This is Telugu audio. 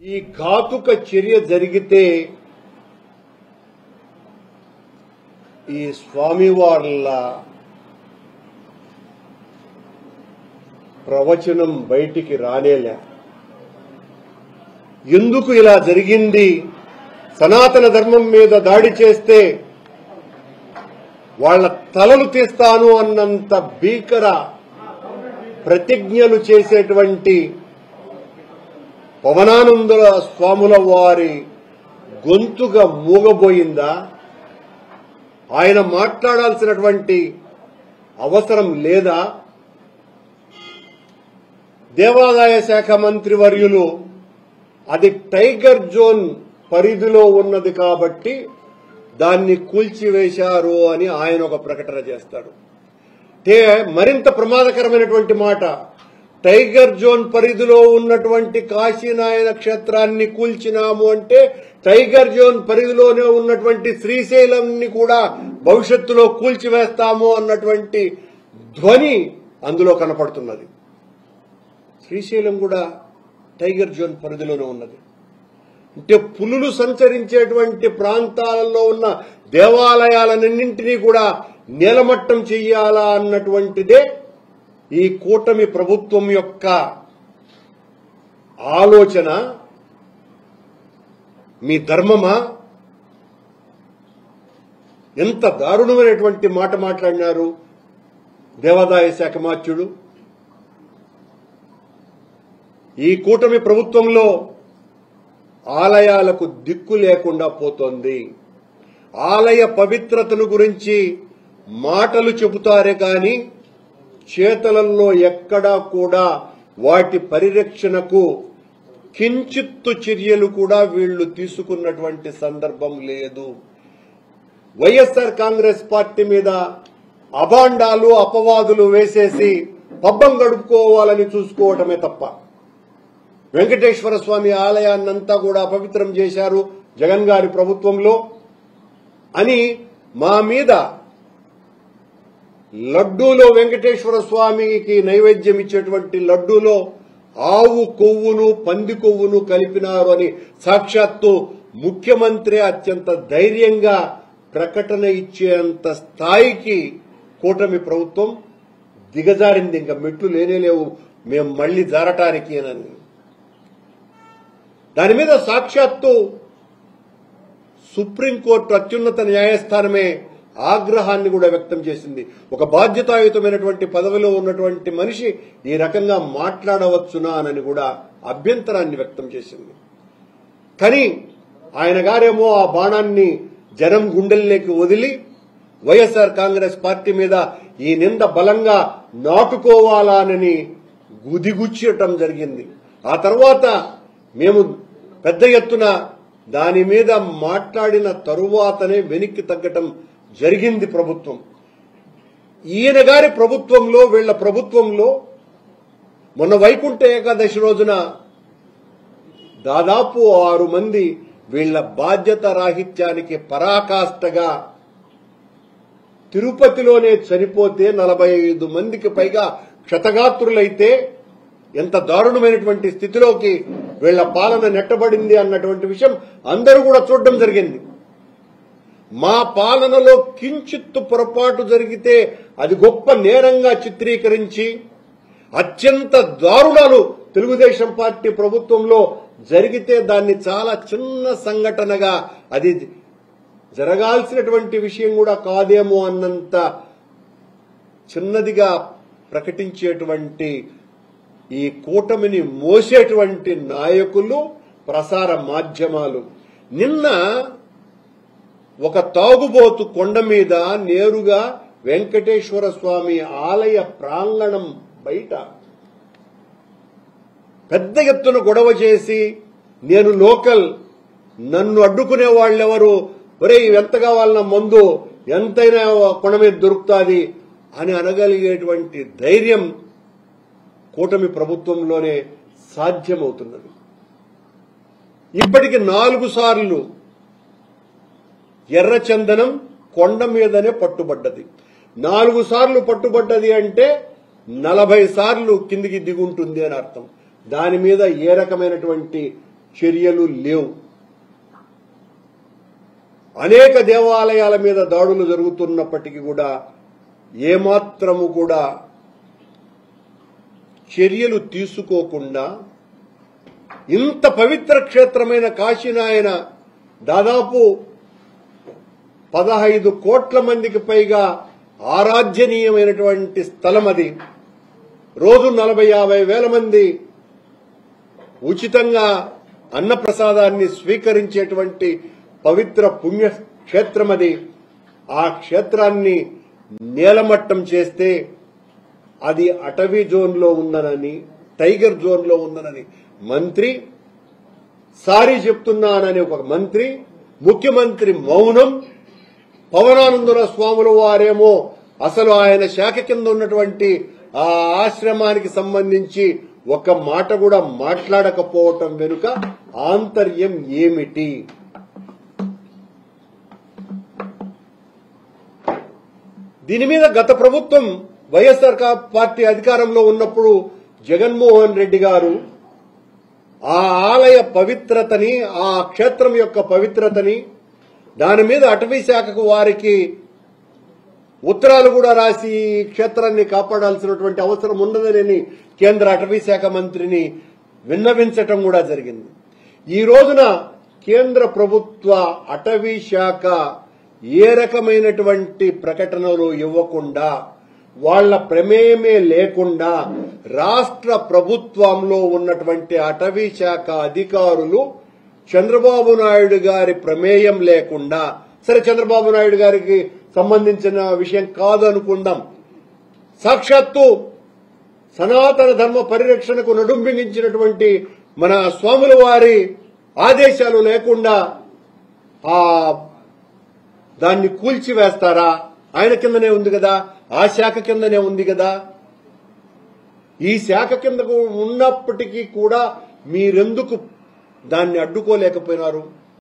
ఈ ఘాతుక చర్య జరిగితే ఈ స్వామివార్ల ప్రవచనం బయటికి రానేలే. ఎందుకు ఇలా జరిగింది? సనాతన ధర్మం మీద దాడి చేస్తే వాళ్ళ తలలు తీస్తాను అన్నంత భీకర ప్రతిజ్ఞలు చేసేటువంటి పవనానంద స్వాముల వారి గొంతుగా మూగబోయిందా? ఆయన మాట్లాడాల్సినటువంటి అవసరం లేదా? దేవాదాయ శాఖ మంత్రి వర్యులు అది టైగర్ జోన్ పరిధిలో ఉన్నది కాబట్టి దాన్ని కూల్చివేశారు అని ఆయన ఒక ప్రకటన చేస్తాడు. మరింత ప్రమాదకరమైనటువంటి మాట, టైగర్ జోన్ పరిధిలో ఉన్నటువంటి కాశీనాయన క్షేత్రాన్ని కూల్చినాము అంటే టైగర్ జోన్ పరిధిలోనే ఉన్నటువంటి శ్రీశైలంని కూడా భవిష్యత్తులో కూల్చివేస్తాము అన్నటువంటి ధ్వని అందులో కనపడుతున్నది. శ్రీశైలం కూడా టైగర్ జోన్ పరిధిలోనే ఉన్నది. అంటే పులులు సంచరించేటువంటి ప్రాంతాలలో ఉన్న దేవాలయాలన్నింటినీ కూడా నేలమట్టం చెయ్యాలా అన్నటువంటిదే ఈ కూటమి ప్రభుత్వం యొక్క ఆలోచన. మీ ధర్మమా? ఎంత దారుణమైనటువంటి మాట మాట్లాడినారు దేవాదాయ శాఖ మాత్యుడు. ఈ కూటమి ప్రభుత్వంలో ఆలయాలకు దిక్కు లేకుండా పోతోంది. ఆలయ పవిత్రతను గురించి మాటలు చెబుతారే కాని చేతలలో ఎక్కడా కూడా వాటి పరిరక్షణకు కించిత్తు చర్యలు కూడా వీళ్లు తీసుకున్నటువంటి సందర్భం లేదు. వైఎస్ఆర్ కాంగ్రెస్ పార్టీ మీద అభాండాలు అపవాదులు వేసేసి పబ్బం గడుపుకోవాలని చూసుకోవటమే తప్ప, వెంకటేశ్వర స్వామి ఆలయాన్నంతా కూడా అపవిత్రం చేశారు జగన్ గారి ప్రభుత్వంలో అని మా మీద లడ్డూలో వెంకటేశ్వర స్వామికి నైవేద్యం ఇచ్చేటువంటి లడ్డూలో ఆవు కొవ్వును పంది కొవ్వును కలిపినారు అని సాక్షాత్తు ముఖ్యమంత్రి అత్యంత ధైర్యంగా ప్రకటన ఇచ్చేంత స్థాయికి కూటమి ప్రభుత్వం దిగజారింది. ఇంకా మెట్లు లేనేలేవు మేము మళ్లీ జారటానికి అని. దాని మీద సాక్షాత్తు సుప్రీంకోర్టు అత్యున్నత న్యాయస్థానమే ఆగ్రహాన్ని కూడా వ్యక్తం చేసింది. ఒక బాధ్యతాయుతమైనటువంటి పదవిలో ఉన్నటువంటి మనిషి ఈ రకంగా మాట్లాడవచ్చునా అని కూడా అభ్యంతరాన్ని వ్యక్తం చేసింది. కానీ ఆయన గారేమో ఆ బాణాన్ని జనం గుండెల్లోకి వదిలి వైఎస్ఆర్ కాంగ్రెస్ పార్టీ మీద ఈ నింద బలంగా నాటుకోవాలని గుదిగుచ్చటం జరిగింది. ఆ తర్వాత మేము పెద్ద ఎత్తున దాని మీద మాట్లాడిన తరువాతనే వెనక్కి తగ్గటం జరిగింది ప్రభుత్వం. ఈయన గారి ప్రభుత్వంలో, వీళ్ల ప్రభుత్వంలో మొన్న వైకుంఠ ఏకాదశి రోజున దాదాపు 6 మంది వీళ్ల బాధ్యత రాహిత్యానికి పరాకాష్ఠగా తిరుపతిలోనే చనిపోతే 45 మందికి పైగా క్షతగాత్రులైతే ఎంత దారుణమైనటువంటి స్థితిలోకి వీళ్ల పాలన నెట్టబడింది అన్నటువంటి విషయం అందరూ కూడా చూడడం జరిగింది. మా పాలనలో కించిత్తు పొరపాటు జరిగితే అది గొప్ప నేరంగా చిత్రీకరించి అత్యంత దారుణాలు తెలుగుదేశం పార్టీ ప్రభుత్వంలో జరిగితే దాన్ని చాలా చిన్న సంఘటనగా, అది జరగాల్సినటువంటి విషయం కూడా కాదేమో అన్నంత చిన్నదిగా ప్రకటించేటువంటి ఈ కూటమిని మోసేటువంటి నాయకులు, ప్రసార మాధ్యమాలు. నిన్న ఒక తాగుబోతు కొండ మీద నేరుగా వెంకటేశ్వర స్వామి ఆలయ ప్రాంగణం బయట పెద్ద ఎత్తున గొడవ చేసి, నేను లోకల్, నన్ను అడ్డుకునే వాళ్ళెవరు, ఒరే ఎంత కావాలన్న మందు ఎంతైనా కొండ మీద దొరుకుతుంది అని అనగలిగేటువంటి ధైర్యం కూటమి ప్రభుత్వంలోనే సాధ్యమవుతున్నది. ఇప్పటికి 4 సార్లు ఎర్రచందనం కొండ మీదనే పట్టుబడ్డది. 4 సార్లు పట్టుబడ్డది అంటే 40 సార్లు కిందికి దిగుంటుంది అని అర్థం. దాని మీద ఏ రకమైనటువంటి చర్యలు లేవు. అనేక దేవాలయాల మీద దాడులు జరుగుతున్నప్పటికీ కూడా ఏమాత్రము కూడా చర్యలు తీసుకోకుండా ఇంత పవిత్ర క్షేత్రమైన కాశీని ఆయన దాదాపు 15 కోట్ల మందికి పైగా ఆరాధ్యనీయమైనటువంటి స్థలం అది. రోజు 40-50 వేల మంది ఉచితంగా అన్నప్రసాదాన్ని స్వీకరించేటువంటి పవిత్ర పుణ్యక్షేత్రం అది. ఆ క్షేత్రాన్ని నేలమట్టం చేస్తే అది అటవీ జోన్లో ఉందనని, టైగర్ జోన్లో ఉందనని మంత్రి, సారీ చెప్తున్నానని ఒక మంత్రి, ముఖ్యమంత్రి మౌనం. పవనానందర స్వాముల వారేమో అసలు ఆయన శాఖ కింద ఉన్నటువంటి ఆ ఆశ్రమానికి సంబంధించి ఒక్క మాట కూడా మాట్లాడకపోవటం వెనుక ఆంతర్యం ఏమిటి? దీని మీద గత ప్రభుత్వం వైఎస్ఆర్ పార్టీ అధికారంలో ఉన్నప్పుడు జగన్మోహన్ రెడ్డి గారు ఆ ఆలయ పవిత్రతని, ఆ క్షేత్రం యొక్క పవిత్రతని, దాని మీద అటవీ శాఖకు వారికి ఉత్తరాలు కూడా రాసి ఈ క్షేత్రాన్ని కాపాడాల్సినటువంటి అవసరం ఉన్నదని కేంద్ర అటవీ శాఖ మంత్రిని విన్నవించటం కూడా జరిగింది. ఈ రోజున కేంద్ర ప్రభుత్వ అటవీ శాఖ ఏ రకమైనటువంటి ప్రకటనలు ఇవ్వకుండా, వాళ్ల ప్రమేయమే లేకుండా రాష్ట్ర ప్రభుత్వంలో ఉన్నటువంటి అటవీ శాఖ అధికారులు చంద్రబాబు నాయుడు గారి ప్రమేయం లేకుండా, సరే చంద్రబాబు నాయుడు గారికి సంబంధించిన విషయం కాదు అనుకుందాం, సాక్షాత్తు సనాతన ధర్మ పరిరక్షణకు నడుంబించినటువంటి మన స్వాముల వారి ఆదేశాలు లేకుండా దాన్ని కూల్చివేస్తారా? ఆయన కిందనే ఉంది కదా, ఆ శాఖ కిందనే ఉంది కదా. ఈ శాఖ కిందకు ఉన్నప్పటికీ కూడా మీరెందుకు దాన్ని అడ్డుకోలేకపోయినారు?